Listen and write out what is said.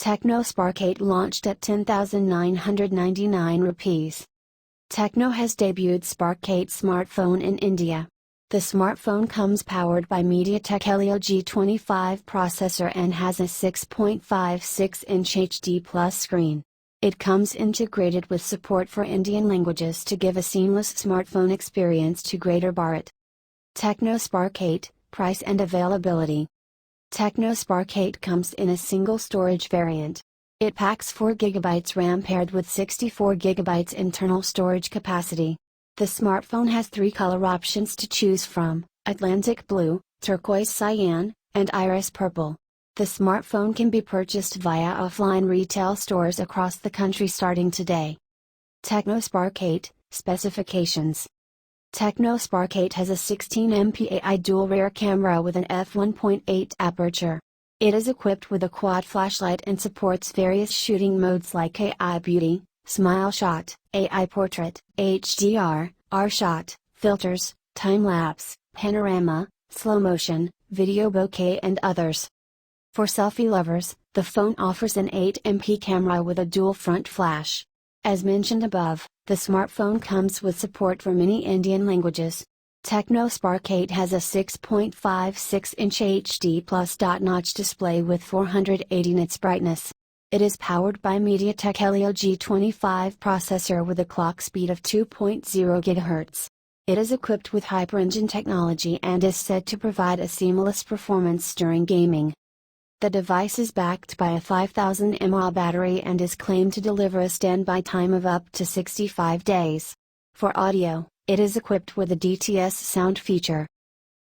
Tecno Spark 8 launched at 10,999 rupees. Tecno has debuted Spark 8 smartphone in India. The smartphone comes powered by MediaTek Helio G25 processor and has a 6.56-inch HD Plus screen. It comes integrated with support for Indian languages to give a seamless smartphone experience to Greater Bharat. Tecno Spark 8, Price and Availability. Tecno Spark 8 comes in a single storage variant. It packs 4GB RAM paired with 64GB internal storage capacity. The smartphone has 3 color options to choose from: Atlantic Blue, Turquoise Cyan, and Iris Purple. The smartphone can be purchased via offline retail stores across the country starting today. Tecno Spark 8, Specifications. Tecno Spark 8 has a 16MP AI dual rear camera with an f1.8 aperture. It is equipped with a quad flashlight and supports various shooting modes like AI Beauty, Smile Shot, AI Portrait, HDR, R-Shot, filters, time-lapse, panorama, slow motion, video bokeh and others. For selfie lovers, the phone offers an 8MP camera with a dual front flash. As mentioned above, the smartphone comes with support for many Indian languages. Tecno Spark 8 has a 6.56-inch HD Plus dot-notch display with 480 nits brightness. It is powered by MediaTek Helio G25 processor with a clock speed of 2.0 GHz. It is equipped with HyperEngine technology and is said to provide a seamless performance during gaming. The device is backed by a 5000 mAh battery and is claimed to deliver a standby time of up to 65 days. For audio, it is equipped with a DTS sound feature.